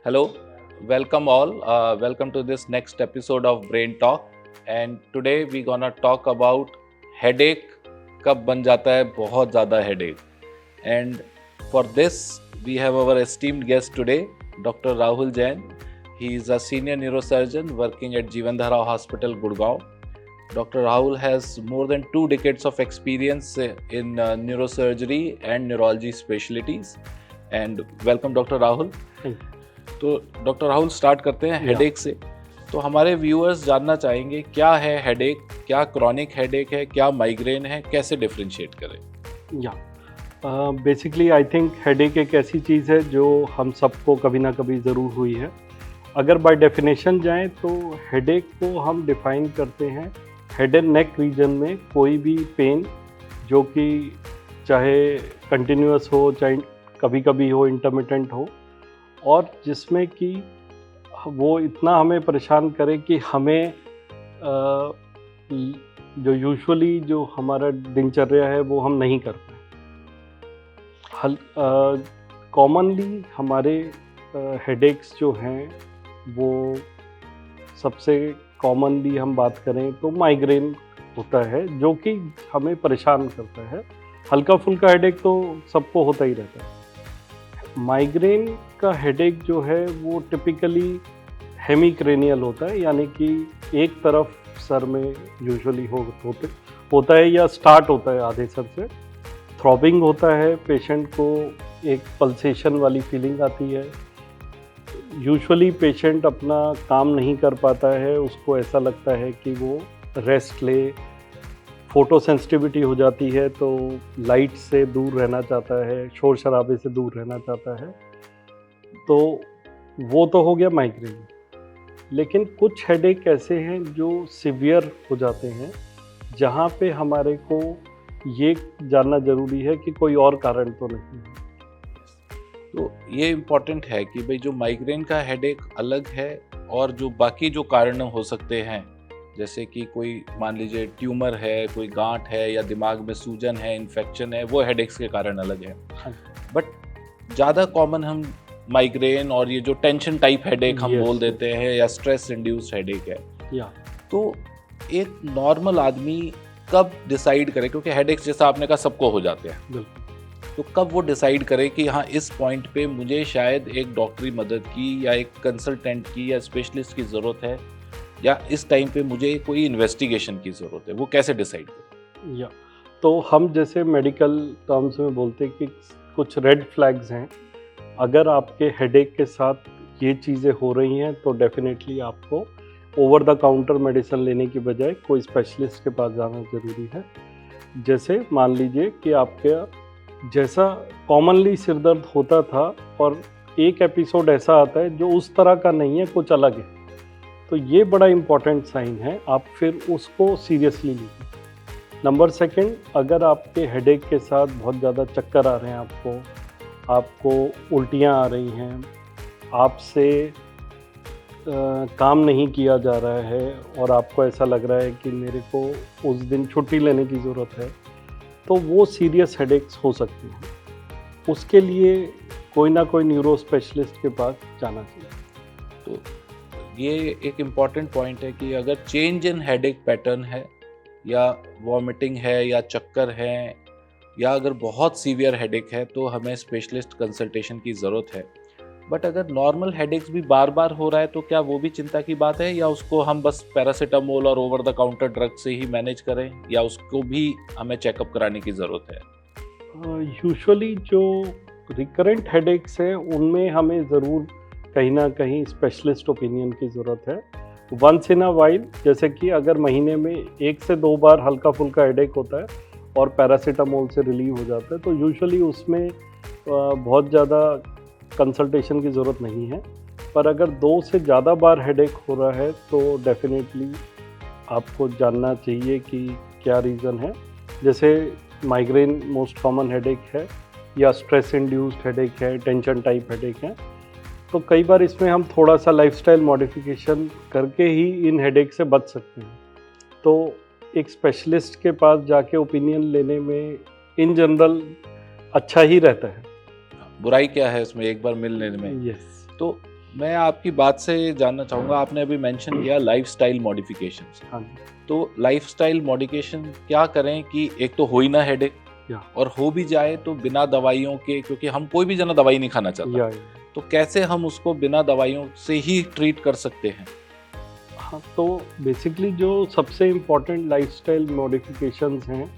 Hello, welcome all. Welcome to this next episode of Brain Talk. And today we're gonna talk about headache. कब बन जाता है बहुत ज़्यादा headache. And for this, we have our esteemed guest today, Dr. Rahul Jain. He is a senior neurosurgeon working at Jeevandhara Hospital, Gurgaon. Dr. Rahul has more than 2 decades of experience in neurosurgery and neurology specialties. And welcome, Dr. Rahul. Thank you. तो doctor Rahul start करते हैं headache से। तो हमारे viewers जानना चाहेंगे क्या है हेडेक, क्या क्रॉनिक हेडेक है, क्या माइग्रेन है, कैसे डिफरेंशिएट करें। या बेसिकली आई थिंक हेडेक एक ऐसी चीज़ है जो हम सबको कभी ना कभी ज़रूर हुई है। अगर बाय डेफिनेशन जाएं तो हेडेक को हम डिफाइन करते हैं हेड एंड नेक रीजन में कोई भी पेन जो कि चाहे कंटिन्यूअस हो, चाहे कभी कभी हो, इंटरमिटेंट हो, और जिसमें कि वो इतना हमें परेशान करे कि हमें जो यूजुअली जो हमारा दिनचर्या है वो हम नहीं कर पाए। कॉमनली हमारे हेडेक्स जो हैं वो सबसे कॉमनली हम बात करें तो माइग्रेन होता है जो कि हमें परेशान करता है। हल्का फुल्का हेडेक तो सबको होता ही रहता है। माइग्रेन का हेडेक जो है वो टिपिकली हेमिक्रेनियल होता है, यानी कि एक तरफ सर में यूजुअली होता है या स्टार्ट होता है आधे सर से। थ्रॉबिंग होता है, पेशेंट को एक पल्सेशन वाली फीलिंग आती है। यूजुअली पेशेंट अपना काम नहीं कर पाता है, उसको ऐसा लगता है कि वो रेस्ट ले। फ़ोटो सेंसिटिविटी हो जाती है तो लाइट से दूर रहना चाहता है, शोर शराबे से दूर रहना चाहता है। तो वो तो हो गया माइग्रेन। लेकिन कुछ हेडेक ऐसे हैं जो सिवियर हो जाते हैं, जहाँ पे हमारे को ये जानना ज़रूरी है कि कोई और कारण तो नहीं है। तो ये इम्पोर्टेंट है कि भाई जो माइग्रेन का हेडेक अलग है और जो बाकी जो कारण हो सकते हैं, जैसे कि कोई मान लीजिए ट्यूमर है, कोई गांठ है या दिमाग में सूजन है, इन्फेक्शन है, वो हेडेक्स के कारण अलग है। बट ज़्यादा कॉमन हम माइग्रेन और ये जो टेंशन टाइप हेडेक हम बोल देते हैं या स्ट्रेस इंड्यूस्ड हेडेक है। तो एक नॉर्मल आदमी कब डिसाइड करे, क्योंकि हेडेक्स जैसा आपने कहा सबको हो जाते हैं, तो कब वो डिसाइड करे कि हाँ इस पॉइंट पे मुझे शायद एक डॉक्टरी मदद की या एक कंसल्टेंट की या स्पेशलिस्ट की ज़रूरत है, या इस टाइम पे मुझे कोई इन्वेस्टिगेशन की ज़रूरत है, वो कैसे डिसाइड करें? या तो हम जैसे मेडिकल टर्म्स में बोलते हैं कि कुछ रेड फ्लैग्स हैं। अगर आपके हेडेक के साथ ये चीज़ें हो रही हैं तो डेफिनेटली आपको ओवर द काउंटर मेडिसिन लेने की बजाय कोई स्पेशलिस्ट के पास जाना ज़रूरी है। जैसे मान लीजिए कि आपके जैसा कॉमनली सिर दर्द होता था और एक एपिसोड ऐसा आता है जो उस तरह का नहीं है, कुछ अलग है, तो ये बड़ा इम्पॉर्टेंट साइन है, आप फिर उसको सीरियसली लीजिए। नंबर सेकंड, अगर आपके हेडेक के साथ बहुत ज़्यादा चक्कर आ रहे हैं, आपको उल्टियाँ आ रही हैं, आपसे काम नहीं किया जा रहा है और आपको ऐसा लग रहा है कि मेरे को उस दिन छुट्टी लेने की ज़रूरत है, तो वो सीरियस हेडेक्स हो सकते हैं। उसके लिए कोई ना कोई न्यूरो स्पेशलिस्ट के पास जाना चाहिए। तो ये एक इम्पॉर्टेंट पॉइंट है कि अगर चेंज इन हेडेक पैटर्न है या वॉमिटिंग है या चक्कर है या अगर बहुत सीवियर हेडेक है तो हमें स्पेशलिस्ट कंसल्टेशन की ज़रूरत है। बट अगर नॉर्मल हेडेक्स भी बार बार हो रहा है तो क्या वो भी चिंता की बात है, या उसको हम बस पैरासीटामोल और ओवर द काउंटर ड्रग से ही मैनेज करें, या उसको भी हमें चेकअप कराने की ज़रूरत है? यूजुअली जो रिकरेंट हेडेक्स हैं उनमें हमें ज़रूर कहीं ना कहीं स्पेशलिस्ट ओपिनियन की ज़रूरत है। वंस इन अ वाइल, जैसे कि अगर महीने में 1 से 2 बार हल्का फुल्का हेडेक होता है और पैरासीटामोल से रिलीव हो जाता है, तो यूजुअली उसमें बहुत ज़्यादा कंसल्टेशन की ज़रूरत नहीं है। पर अगर 2 से ज़्यादा बार हेडेक हो रहा है तो डेफिनेटली आपको जानना चाहिए कि क्या रीज़न है। जैसे माइग्रेन मोस्ट कॉमन हेडेक है या स्ट्रेस इंड्यूस्ड हेडेक है, टेंशन टाइप हेडेक है, तो कई बार इसमें हम थोड़ा सा लाइफस्टाइल मॉडिफिकेशन करके ही इन हेडेक से बच सकते हैं। तो एक स्पेशलिस्ट के पास जाके ओपिनियन लेने में इन जनरल अच्छा ही रहता है। बुराई क्या है इसमें एक बार मिल लेने में। यस। तो मैं आपकी बात से जानना चाहूँगा, आपने अभी मेंशन किया लाइफस्टाइल मॉडिफिकेशंस। हाँ जी। तो लाइफस्टाइल मॉडिफिकेशन क्या करें कि एक तो हो ही ना हेडेक, या और हो भी जाए तो बिना दवाइयों के, क्योंकि हम कोई भी जना दवाई नहीं खाना चाहता, या तो कैसे हम उसको बिना दवाइयों से ही ट्रीट कर सकते हैं? हाँ, तो बेसिकली जो सबसे इम्पोर्टेंट लाइफस्टाइल मॉडिफिकेशंस हैं,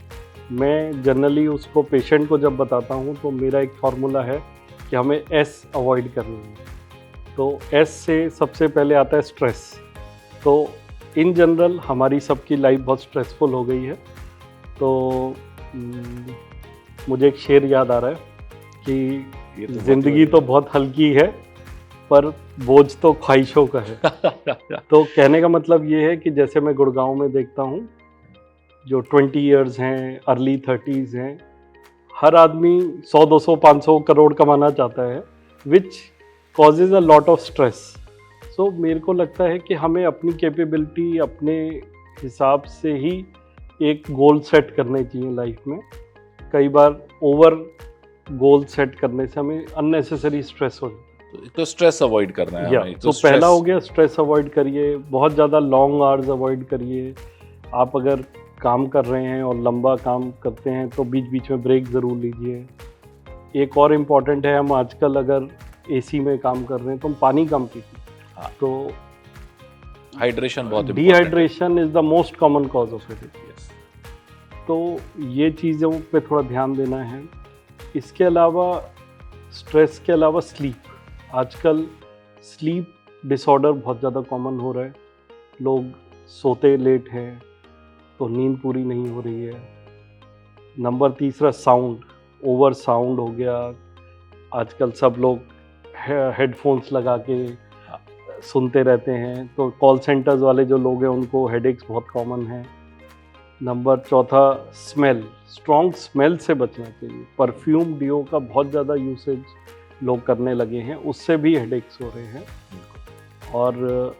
मैं जनरली उसको पेशेंट को जब बताता हूँ तो मेरा एक फार्मूला है कि हमें एस अवॉइड करनी है। तो एस से सबसे पहले आता है स्ट्रेस। तो इन जनरल हमारी सबकी लाइफ बहुत स्ट्रेसफुल हो गई है। तो मुझे एक शेर याद आ रहा है कि ये तो ज़िंदगी तो बहुत हल्की है, पर बोझ तो ख्वाहिशों का है। तो कहने का मतलब ये है कि जैसे मैं गुड़गांव में देखता हूँ, जो 20 इयर्स हैं, अर्ली 30s हैं, हर आदमी 100, 200, 500 करोड़ कमाना चाहता है, which causes a lot of stress. So मेरे को लगता है कि हमें अपनी कैपेबिलिटी अपने हिसाब से ही एक गोल सेट करने चाहिए लाइफ में। कई बार ओवर गोल सेट करने से हमें अननेसेसरी स्ट्रेस हो जाता है। तो स्ट्रेस अवॉइड करना है या हमें, तो पहला हो गया स्ट्रेस अवॉइड करिए, बहुत ज़्यादा लॉन्ग आवर्स अवॉइड करिए। आप अगर काम कर रहे हैं और लंबा काम करते हैं तो बीच बीच में ब्रेक ज़रूर लीजिए। एक और इम्पॉर्टेंट है, हम आजकल अगर एसी में काम कर रहे हैं तो हम पानी कम पीते हैं। हाँ। तो हाइड्रेशन बहुत dehydration is the most common cause of headache. तो ये चीज़ों पे थोड़ा ध्यान देना है। इसके अलावा स्ट्रेस के अलावा स्लीप, आजकल स्लीप डिसऑर्डर बहुत ज़्यादा कॉमन हो रहा है। लोग सोते लेट हैं तो नींद पूरी नहीं हो रही है। नंबर तीसरा साउंड, ओवर साउंड हो गया। आजकल सब लोग हेडफोन्स लगा के सुनते रहते हैं, तो कॉल सेंटर्स वाले जो लोग हैं उनको हेडेक्स बहुत कॉमन है। नंबर चौथा स्मेल, स्ट्रॉन्ग स्मेल से बचना चाहिए। परफ्यूम डिओ का बहुत ज़्यादा यूसेज लोग करने लगे हैं, उससे भी हेडेक्स हो रहे हैं। और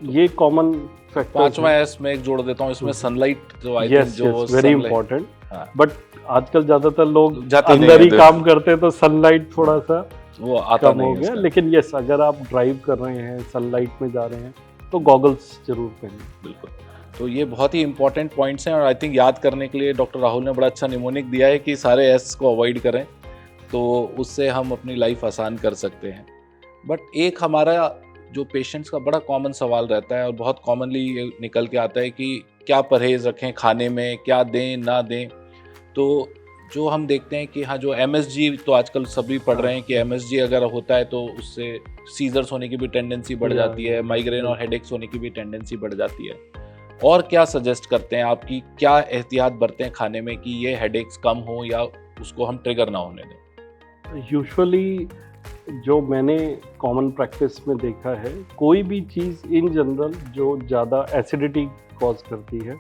ये कॉमन फैक्टर। पांचवा एस मैं एक जोड़ देता हूँ इसमें, सनलाइट जो आई थिंक जो वेरी इंपॉर्टेंट। हाँ। बट आजकल ज़्यादातर लोग जाते नहीं अंदर ही हैं, काम करते हैं तो सनलाइट थोड़ा सा वो आता कम नहीं हो है गया। उसका। लेकिन यस, अगर आप ड्राइव कर रहे हैं, सनलाइट में जा रहे हैं, तो गॉगल्स जरूर पहनें। बिल्कुल। तो ये बहुत ही इंपॉर्टेंट पॉइंट्स हैं, और आई थिंक याद करने के लिए डॉक्टर राहुल ने बड़ा अच्छा निमोनिक दिया है कि सारे एस को अवॉइड करें, तो उससे हम अपनी लाइफ आसान कर सकते हैं। बट एक हमारा जो पेशेंट्स का बड़ा कॉमन सवाल रहता है और बहुत कॉमनली निकल के आता है कि क्या परहेज़ रखें खाने में, क्या दें ना दें। तो जो हम देखते हैं कि हाँ, जो MSG तो आजकल सभी पढ़ रहे हैं कि MSG अगर होता है तो उससे सीजर्स होने की भी टेंडेंसी बढ़ जाती है, माइग्रेन और हेडेक्स होने की भी टेंडेंसी बढ़ जाती है। और क्या सजेस्ट करते हैं आप कि क्या एहतियात बरतें खाने में कि ये हेडेक्स कम हो या उसको हम ट्रिगर ना होने दें? यूजुअली जो मैंने कॉमन प्रैक्टिस में देखा है, कोई भी चीज़ इन जनरल जो ज़्यादा एसिडिटी कॉज करती है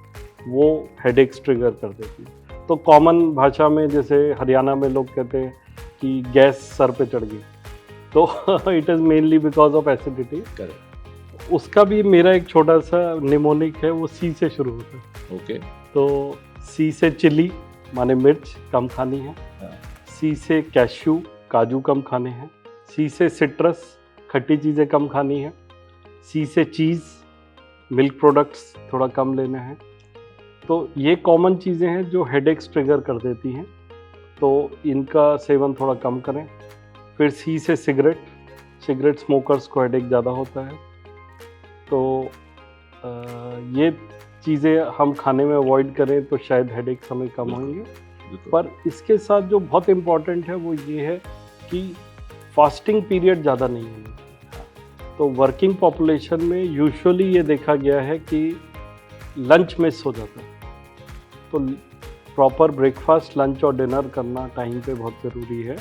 वो हेडेक्स ट्रिगर कर देती है। तो कॉमन भाषा में जैसे हरियाणा में लोग कहते हैं कि गैस सर पे चढ़ गई, तो it is mainly because of acidity. उसका भी मेरा एक छोटा सा निमोनिक है, वो सी से शुरू होता है। ओके। तो सी से चिली माने मिर्च कम खानी है। सी से कैश्यू काजू कम खाने हैं। सी से सिट्रस खट्टी चीज़ें कम खानी है। सी से चीज़ मिल्क प्रोडक्ट्स थोड़ा कम लेने हैं। तो ये कॉमन चीज़ें हैं जो हेडेक्स ट्रिगर कर देती हैं, तो इनका सेवन थोड़ा कम करें। फिर सी से सिगरेट स्मोकर्स को हेडेक ज़्यादा होता है, तो ये चीज़ें हम खाने में अवॉइड करें तो शायद हेडेक्स हमें कम होंगे। पर इसके साथ जो बहुत इम्पॉर्टेंट है वो ये है कि फास्टिंग पीरियड ज़्यादा नहीं होना। तो वर्किंग पॉपुलेशन में यूजुअली ये देखा गया है कि लंच मिस हो जाता है, तो प्रॉपर ब्रेकफास्ट, लंच और डिनर करना टाइम पे बहुत ज़रूरी है,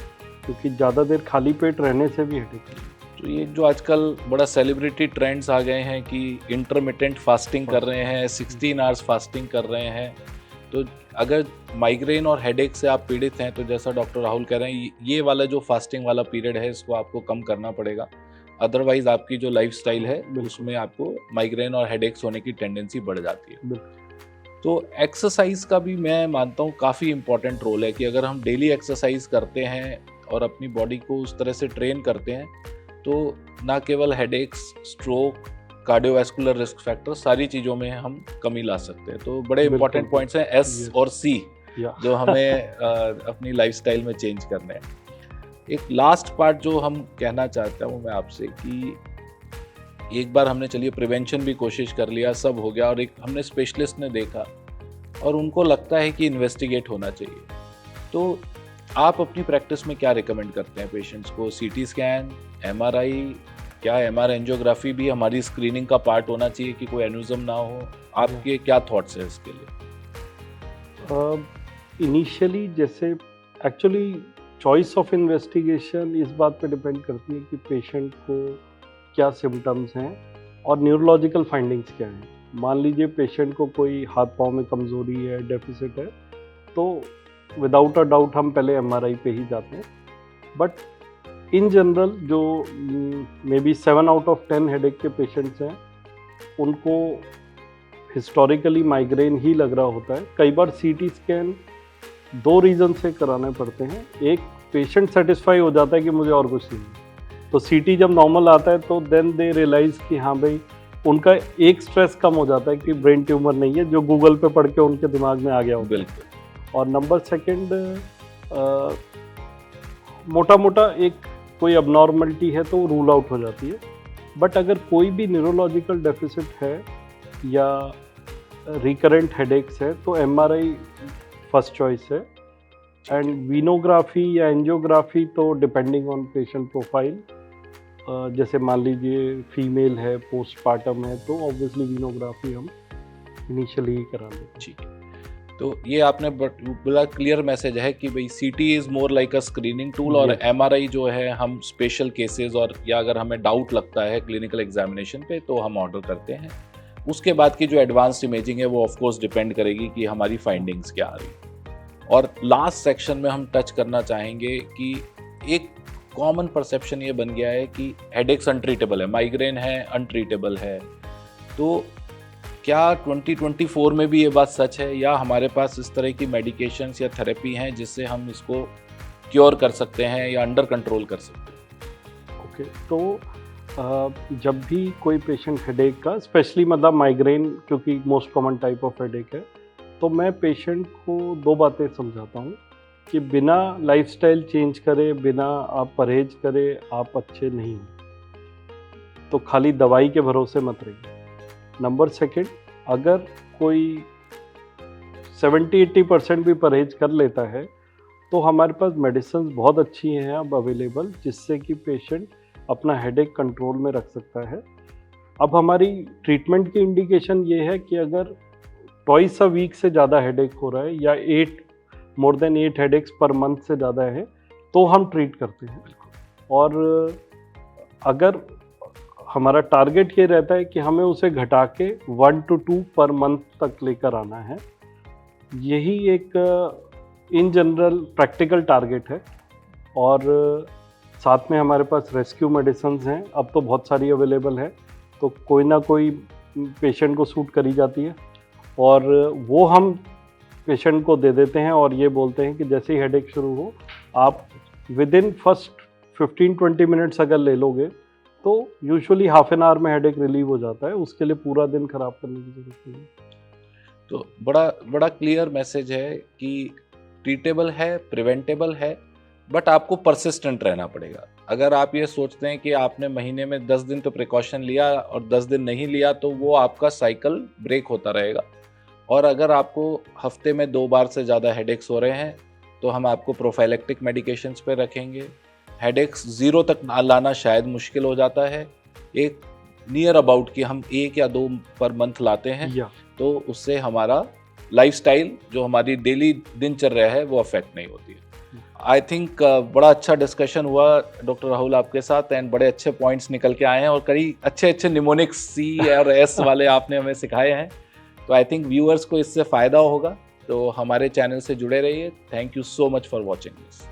क्योंकि ज़्यादा देर खाली पेट रहने से भी हेडेक है। तो ये जो आजकल बड़ा सेलिब्रिटी ट्रेंड्स आ गए हैं कि इंटरमिटेंट फास्टिंग कर रहे हैं, 16 आवर्स फास्टिंग कर रहे हैं, तो अगर माइग्रेन और हेडेक से आप पीड़ित हैं तो जैसा डॉक्टर राहुल कह रहे हैं, ये वाला जो फास्टिंग वाला पीरियड है इसको आपको कम करना पड़ेगा। अदरवाइज आपकी जो लाइफस्टाइल है उसमें आपको माइग्रेन और हेडेक्स होने की टेंडेंसी बढ़ जाती है। तो एक्सरसाइज का भी मैं मानता हूँ काफ़ी इंपॉर्टेंट रोल है कि अगर हम डेली एक्सरसाइज करते हैं और अपनी बॉडी को उस तरह से ट्रेन करते हैं तो ना केवल headaches, stroke, cardiovascular risk factor, सारी चीज़ों में हम कमी ला सकते हैं। तो बड़े इंपॉर्टेंट पॉइंट्स हैं एस Yes. और सी जो हमें अपनी लाइफस्टाइल में चेंज करने हैं। एक लास्ट पार्ट जो हम कहना चाहता हूँ मैं आपसे कि एक बार हमने चलिए प्रिवेंशन भी कोशिश कर लिया, सब हो गया, और एक हमने स्पेशलिस्ट ने देखा और उनको लगता है कि इन्वेस्टिगेट होना चाहिए, तो आप अपनी प्रैक्टिस में क्या रिकमेंड करते हैं पेशेंट्स को? सीटी स्कैन, एमआरआई, क्या एमआर एंजियोग्राफी भी हमारी स्क्रीनिंग का पार्ट होना चाहिए कि कोई एन्यूजम ना हो? आपके क्या थॉट्स है इसके लिए? इनिशियली जैसे एक्चुअली चॉइस ऑफ इन्वेस्टिगेशन इस बात पे डिपेंड करती है कि पेशेंट को क्या सिम्टम्स हैं और न्यूरोलॉजिकल फाइंडिंग्स क्या हैं। मान लीजिए पेशेंट को कोई हाथ पाँव में कमज़ोरी है, डेफिसिट है, तो विदाउट अ डाउट हम पहले एमआरआई पे ही जाते हैं। बट इन जनरल जो may be 7 out of 10 headache के पेशेंट्स हैं उनको हिस्टोरिकली माइग्रेन ही लग रहा होता है। कई बार सीटी स्कैन 2 रीज़न से कराने पड़ते हैं। एक, पेशेंट सेटिस्फाई हो जाता है कि मुझे और कुछ नहीं है, तो सीटी जब नॉर्मल आता है तो देन दे रियलाइज़ कि हाँ भाई, उनका एक स्ट्रेस कम हो जाता है कि ब्रेन ट्यूमर नहीं है जो गूगल पे पढ़ के उनके दिमाग में आ गया होता है। बिल्कुल। और नंबर सेकंड, मोटा मोटा एक कोई अबनॉर्मलिटी है तो रूल आउट हो जाती है। बट अगर कोई भी न्यूरोलॉजिकल डेफिसिट है या रिकरेंट हेडेक्स है तो एमआरआई फर्स्ट चॉइस है। एंड वीनोग्राफी या एंजियोग्राफी तो डिपेंडिंग ऑन पेशेंट प्रोफाइल, जैसे मान लीजिए फीमेल है, पोस्टपार्टम है, तो ऑब्वियसली वीनोग्राफी हम इनिशियली ही करा लेते हैं। ठीक है, तो ये आपने बड़ा क्लियर मैसेज है कि भाई सीटी is more like a screening tool, और एमआरआई जो है हम स्पेशल केसेस और या अगर हमें डाउट लगता है क्लिनिकल एग्जामिनेशन पे तो हम ऑर्डर करते हैं। उसके बाद की जो एडवांस्ड इमेजिंग है वो ऑफ कोर्स डिपेंड करेगी कि हमारी फाइंडिंग्स क्या आ रही है। और लास्ट सेक्शन में हम टच करना चाहेंगे कि एक कॉमन परसेप्शन ये बन गया है कि हेडेक्स अनट्रीटेबल है, माइग्रेन है अनट्रीटेबल है, तो क्या 2024 में भी ये बात सच है या हमारे पास इस तरह की मेडिकेशंस या थेरेपी हैं जिससे हम इसको क्योर कर सकते हैं या अंडर कंट्रोल कर सकते हैं? ओके, तो जब भी कोई पेशेंट हेडेक का, स्पेशली मतलब माइग्रेन क्योंकि most common type of headache है, तो मैं पेशेंट को 2 बातें समझाता हूँ कि बिना लाइफस्टाइल चेंज करे, बिना आप परहेज करे, आप अच्छे नहीं हो। तो खाली दवाई के भरोसे मत रहिए। नंबर सेकंड, अगर कोई 70-80% भी परहेज कर लेता है तो हमारे पास मेडिसिन बहुत अच्छी हैं अब अवेलेबल, जिससे कि पेशेंट अपना हेडेक कंट्रोल में रख सकता है। अब हमारी ट्रीटमेंट की इंडिकेशन ये है कि अगर ट्वाइस अ वीक से ज़्यादा हेडेक हो रहा है या more than 8 headaches per month से ज़्यादा है तो हम ट्रीट करते हैं। और अगर हमारा टारगेट ये रहता है कि हमें उसे घटा के 1 to 2 पर मंथ तक लेकर आना है, यही एक इन जनरल प्रैक्टिकल टारगेट है। और साथ में हमारे पास रेस्क्यू मेडिसिन्स हैं, अब तो बहुत सारी अवेलेबल है, तो कोई ना कोई पेशेंट को सूट करी जाती है और वो हम पेशेंट को दे देते हैं और ये बोलते हैं कि जैसे ही हेडेक शुरू हो आप विद इन फर्स्ट 15-20 मिनट्स अगर ले लोगे तो यूजुअली हाफ एन आवर में हेडेक रिलीव हो जाता है। उसके लिए पूरा दिन खराब करने की जरूरत नहीं है। तो बड़ा क्लियर मैसेज है कि ट्रीटेबल है, प्रिवेंटेबल है, बट आपको परसिस्टेंट रहना पड़ेगा। अगर आप ये सोचते हैं कि आपने महीने में 10 दिन तो प्रिकॉशन लिया और 10 दिन नहीं लिया तो वो आपका साइकिल ब्रेक होता रहेगा। और अगर आपको हफ्ते में 2 बार से ज़्यादा हेडेक्स हो रहे हैं तो हम आपको प्रोफाइलेक्टिक मेडिकेशंस पे रखेंगे। हेडेक्स 0 तक लाना शायद मुश्किल हो जाता है, एक नियर अबाउट कि हम 1 या 2 पर मंथ लाते हैं तो उससे हमारा लाइफस्टाइल जो हमारी डेली दिनचर्या है वो अफेक्ट नहीं होती है। आई थिंक बड़ा अच्छा डिस्कशन हुआ डॉक्टर राहुल आपके साथ, एंड बड़े अच्छे पॉइंट्स निकल के आए हैं और कई अच्छे निमोनिक्स C और S वाले आपने हमें सिखाए हैं। तो आई थिंक व्यूअर्स को इससे फ़ायदा होगा, तो हमारे चैनल से जुड़े रहिए। Thank you so much for watching this.